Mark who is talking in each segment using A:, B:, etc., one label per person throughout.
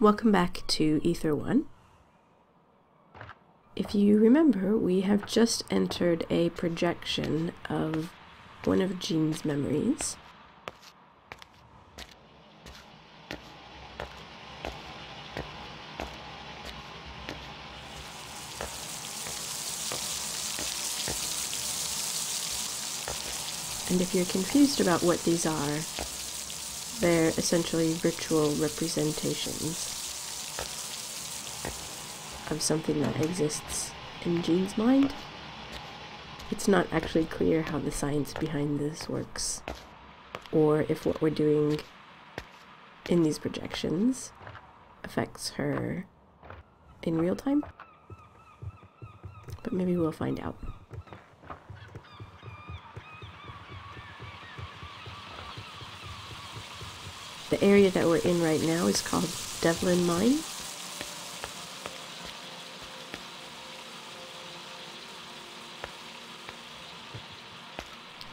A: Welcome back to Ether 1. If you remember, we have just entered a projection of one of Jean's memories. And if you're confused about what these are, they're essentially virtual representations of something that exists in Jean's mind. It's not actually clear how the science behind this works, or if what we're doing in these projections affects her in real time. But maybe we'll find out. The area that we're in right now is called Devlin Mine.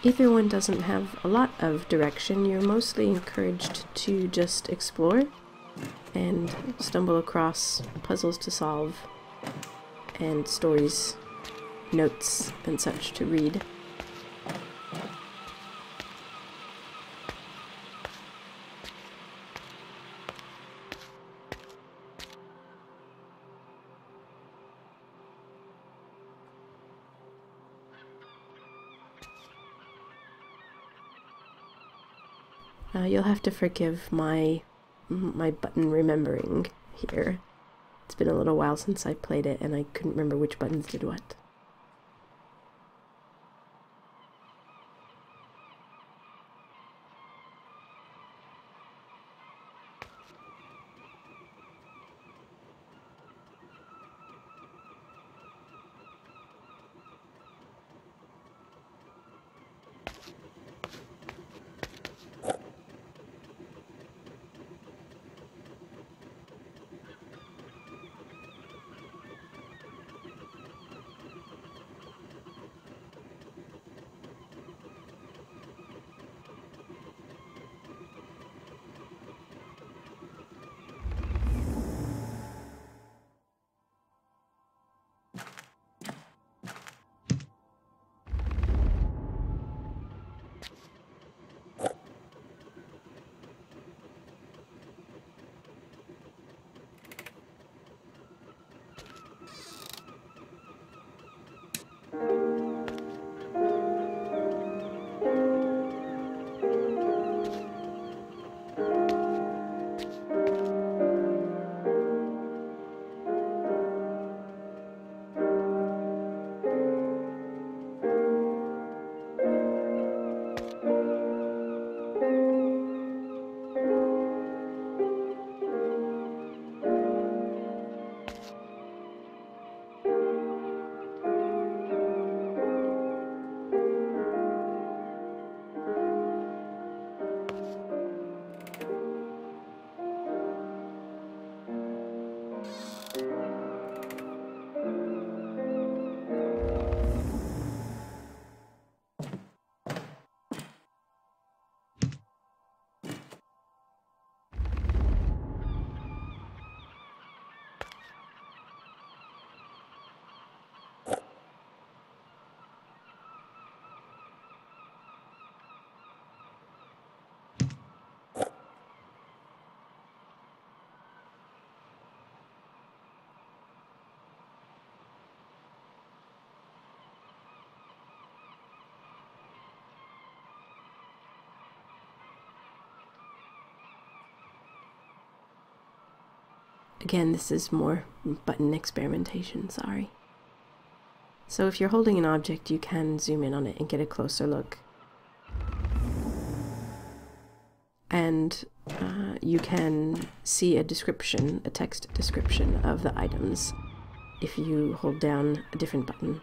A: Ether 1 doesn't have a lot of direction. You're mostly encouraged to just explore and stumble across puzzles to solve and stories, notes, and such to read. You'll have to forgive my button remembering here. It's been a little while since I played it, and I couldn't remember which buttons did what. Again, this is more button experimentation, sorry. So if you're holding an object, you can zoom in on it and get a closer look. And you can see a description, a text description of the items if you hold down a different button.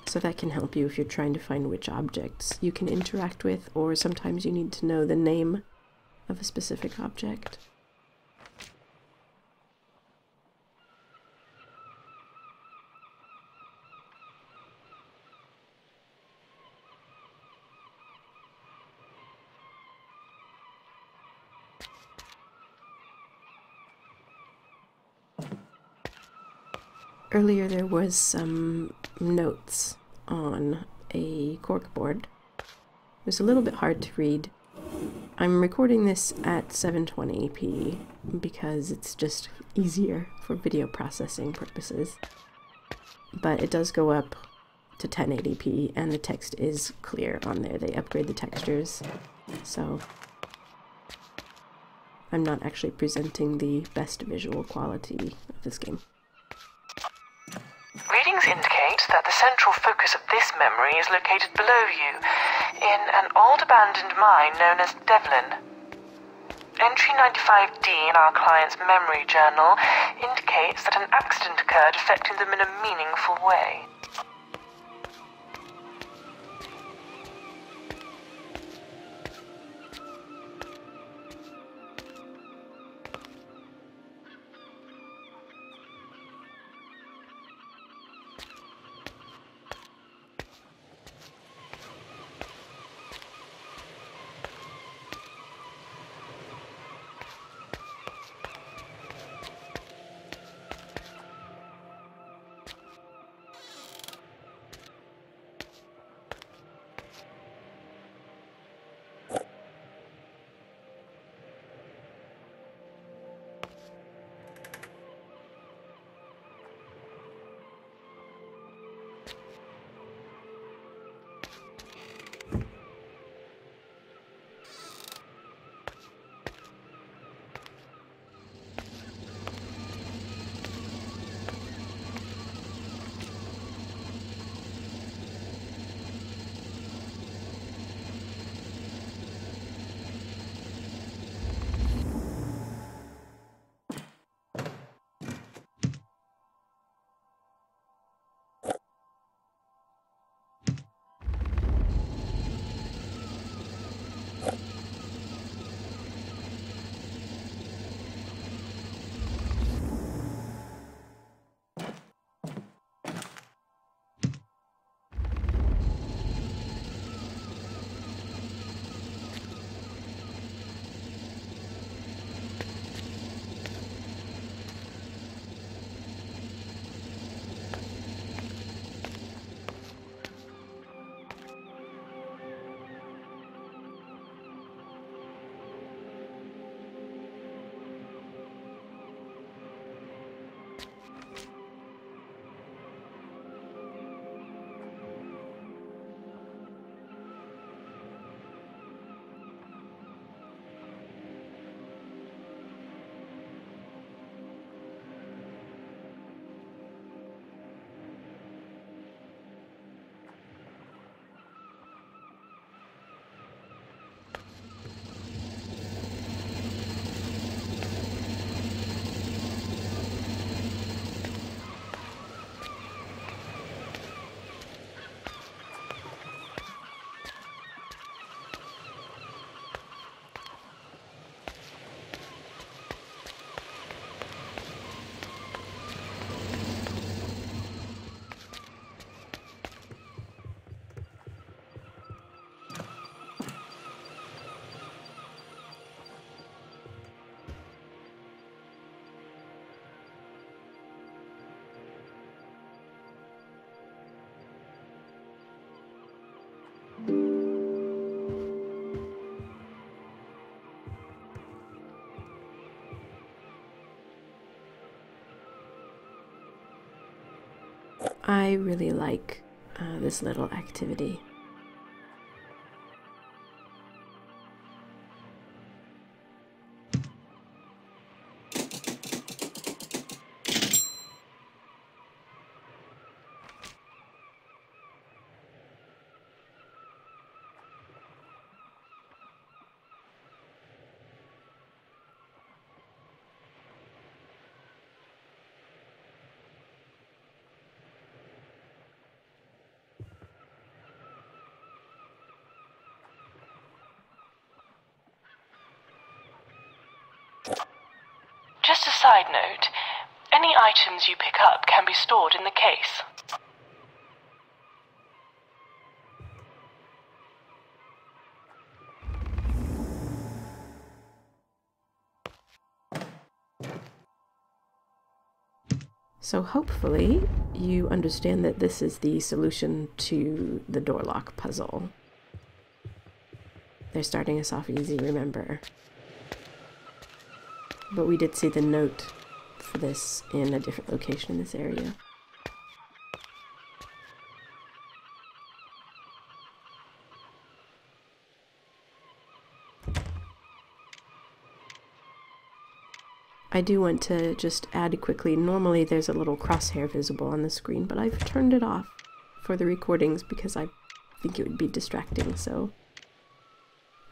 A: So that can help you if you're trying to find which objects you can interact with, or sometimes you need to know the name of a specific object. Earlier there was some notes on a corkboard. It was a little bit hard to read. I'm recording this at 720p because it's just easier for video processing purposes. But it does go up to 1080p and the text is clear on there. They upgrade the textures, so I'm not actually presenting the best visual quality of this game.
B: Readings indicate that the central focus of this memory is located below you, in an old abandoned mine known as Devlin. Entry 95D in our client's memory journal indicates that an accident occurred affecting them in a meaningful way.
A: I really like this little activity.
B: Just a side note, any items you pick up can be stored in the case.
A: So hopefully you understand that this is the solution to the door lock puzzle. They're starting us off easy, remember. But we did see the note for this in a different location in this area. I do want to just add quickly, normally there's a little crosshair visible on the screen, but I've turned it off for the recordings because I think it would be distracting, so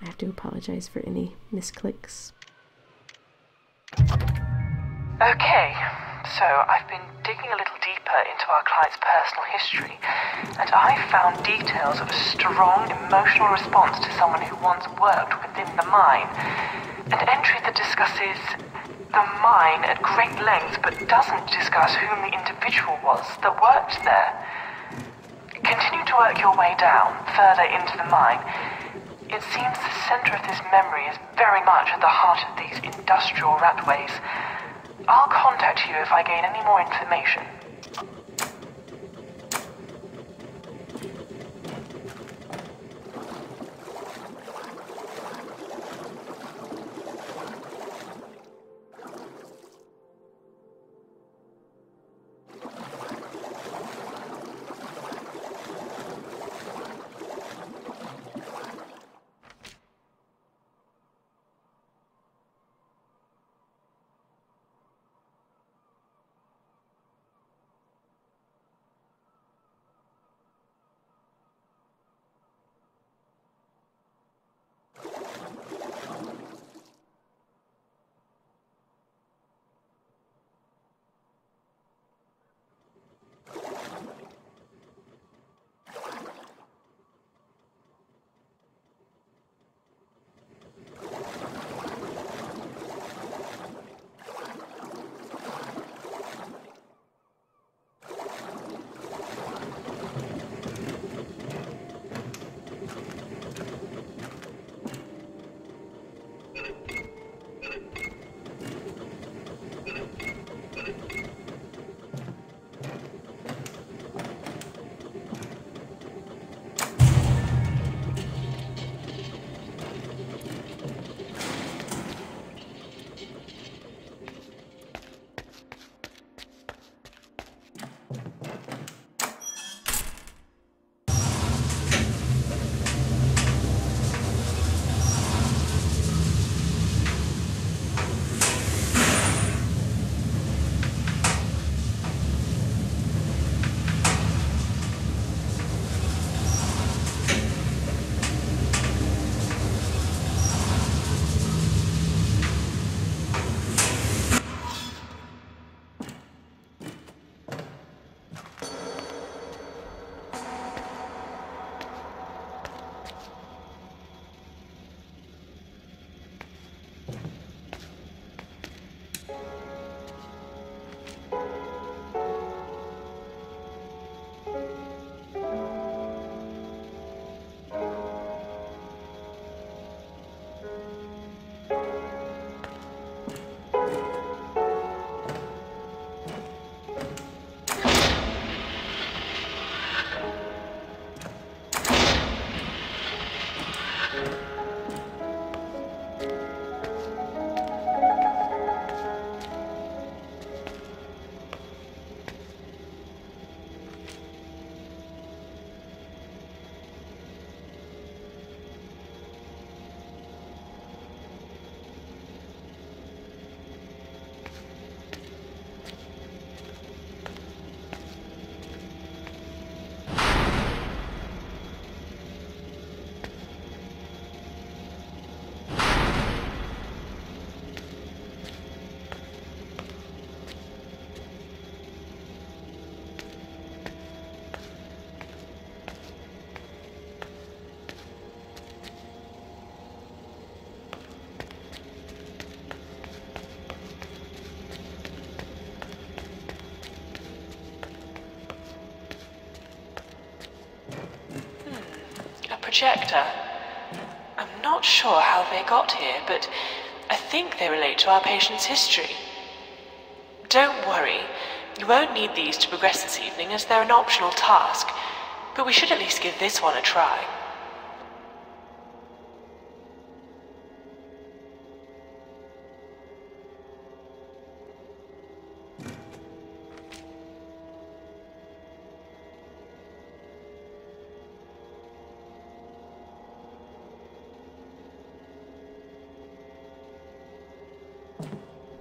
A: I have to apologize for any misclicks.
B: Okay, so I've been digging a little deeper into our client's personal history, and I found details of a strong emotional response to someone who once worked within the mine. An entry that discusses the mine at great length, but doesn't discuss whom the individual was that worked there. Continue to work your way down, further into the mine. It seems the center of this memory is very much at the heart of these industrial ratways. I'll contact you if I gain any more information. Projector. I'm not sure how they got here, but I think they relate to our patient's history. Don't worry. You won't need these to progress this evening as they're an optional task, but we should at least give this one a try.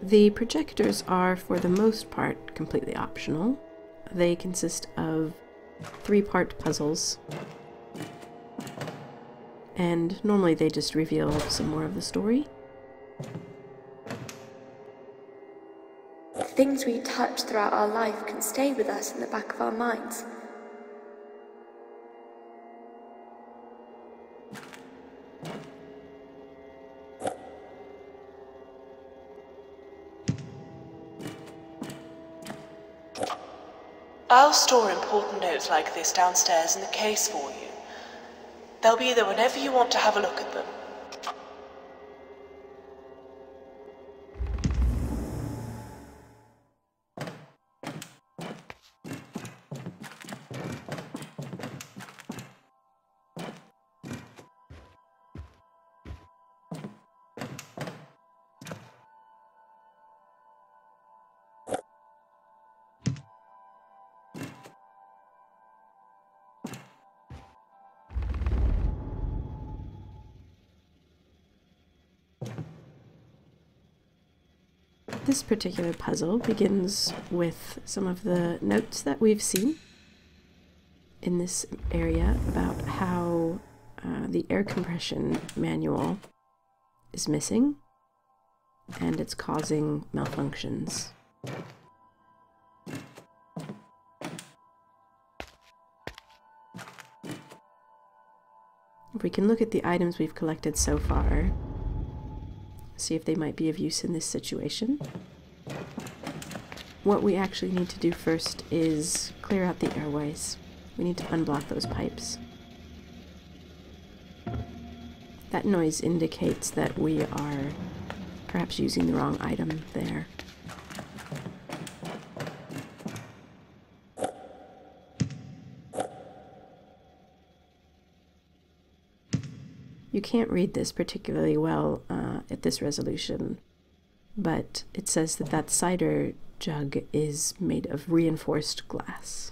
A: The projectors are, for the most part, completely optional. They consist of 3-part puzzles, and normally they just reveal some more of the story.
C: The things we touch throughout our life can stay with us in the back of our minds.
B: I'll store important notes like this downstairs in the case for you. They'll be there whenever you want to have a look at them.
A: This particular puzzle begins with some of the notes that we've seen in this area about how the air compression manual is missing and it's causing malfunctions. If we can look at the items we've collected so far, see if they might be of use in this situation. What we actually need to do first is clear out the airways. We need to unblock those pipes. That noise indicates that we are perhaps using the wrong item there. You can't read this particularly well at this resolution, but it says that that cider jug is made of reinforced glass.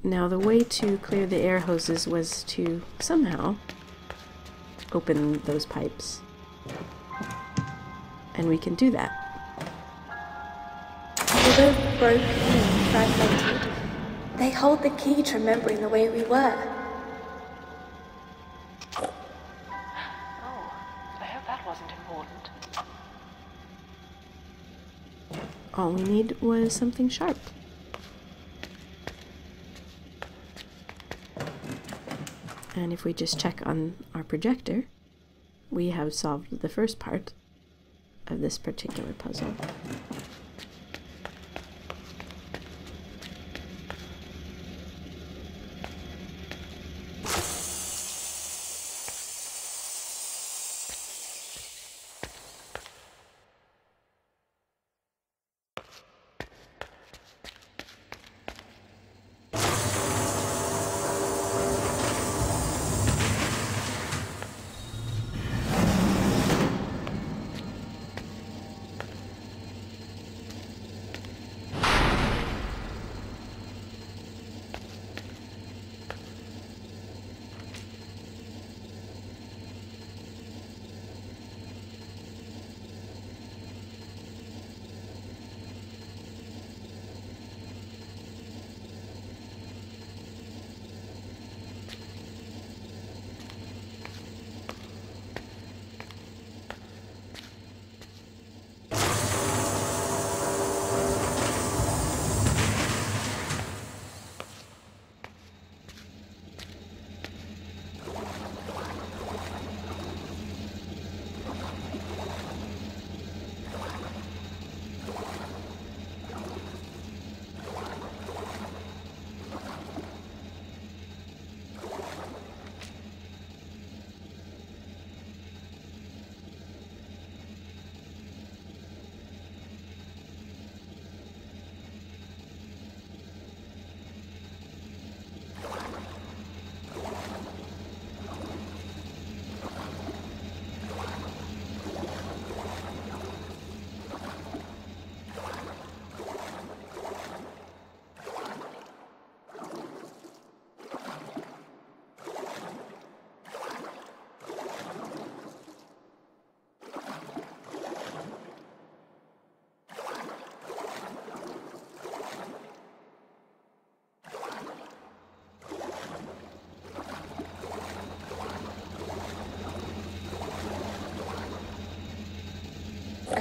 A: Now the way to clear the air hoses was to somehow open those pipes, and we can do that.
C: Although broken and fragmented, they hold the key to remembering the way we were.
B: Oh, I hope that wasn't important.
A: All we need was something sharp. And if we just check on our projector, we have solved the first part of this particular puzzle.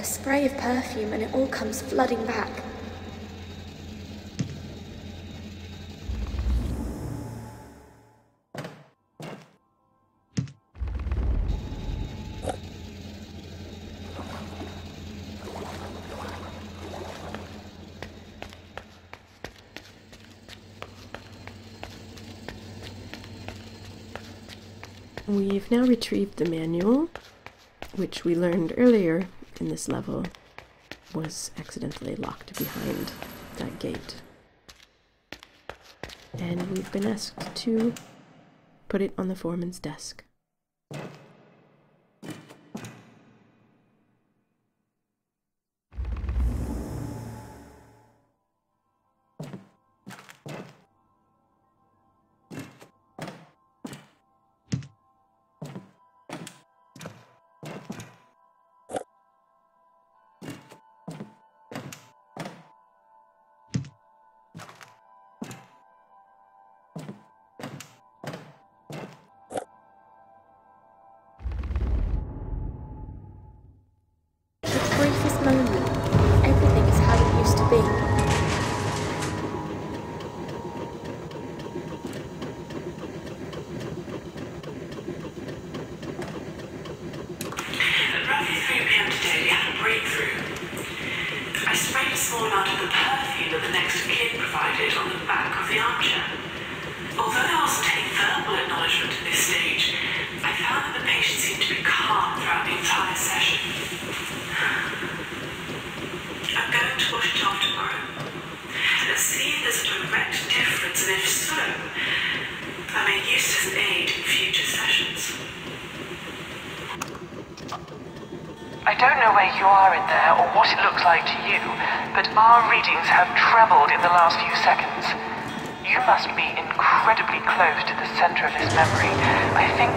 C: a spray of perfume, and it all comes flooding back.
A: We've now retrieved the manual, which we learned earlier in this level was accidentally locked behind that gate. And we've been asked to put it on the foreman's desk.
C: Briefest moment. Everything is how it used to be.
B: At roughly 3 p.m. today, we had a breakthrough. I sprayed a small amount of the perfume that the next of kin provided on the back of the armchair. Although there wasn't any verbal acknowledgement at this stage, I found that the patient seemed to be calm throughout the entire session. I'm going to wash it off tomorrow and see if there's a direct difference, and if so, I may use it as an aid in future sessions. I don't know where you are in there or what it looks like to you, but our readings have trebled in the last few seconds. You must be incredibly close to the center of this memory. I think...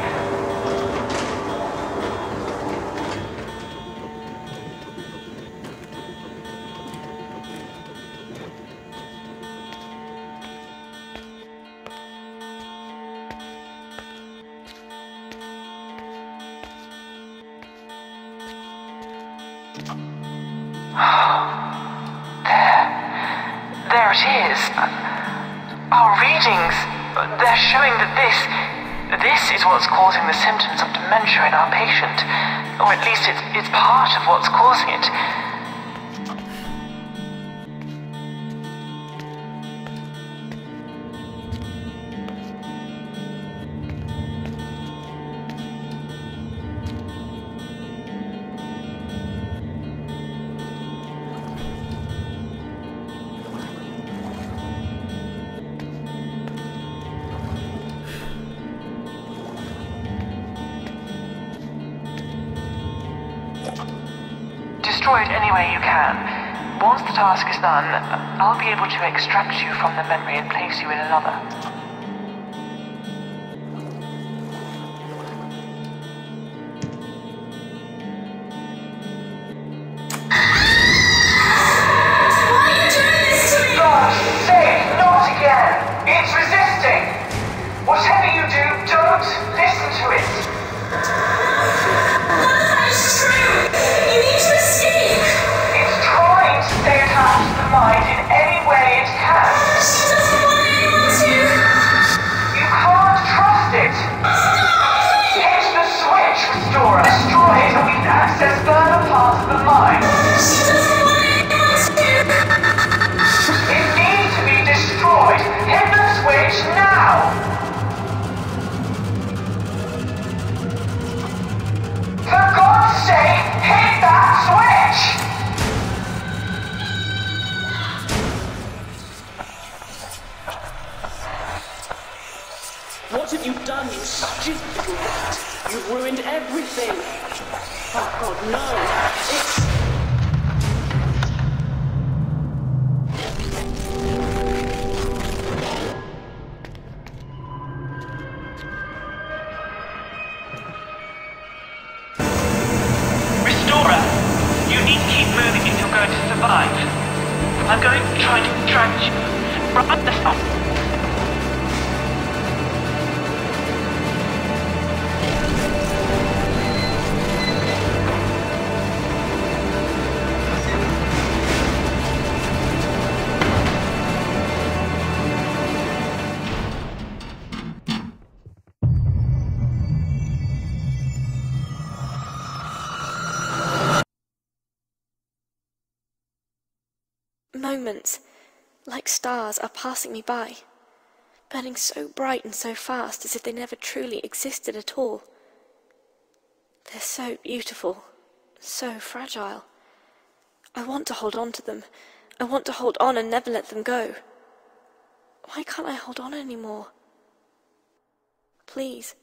B: There it is. Our readings, they're showing that this is what's causing the symptoms of dementia in our patient. Or at least it's part of what's causing it. Destroy it any way you can. Once the task is done, I'll be able to extract you from the memory and place you in another.
C: Why are you doing this to me?
B: God's sake, not again! It's resisting! Whatever you do, don't listen to it!
C: None of that is true! You need to escape!
B: It's trying to stay attached to the mind in any way it can.
C: She doesn't want anyone to!
B: You can't trust it! Hit the switch, Restorer. Destroy it and we can access further parts of the mind.
C: She doesn't want anyone to!
B: It needs to be destroyed. Hit the switch now! For God's sake, hit that switch!
D: What have you done, you stupid little rat? You've ruined everything. Oh God, no. It's...
B: Restorer, you need to keep moving if you're going to survive. I'm going to try to distract you. Right the stop.
C: moments, like stars, are passing me by, burning so bright and so fast as if they never truly existed at all. They're so beautiful, so fragile. I want to hold on to them. I want to hold on and never let them go. Why can't I hold on anymore? Please,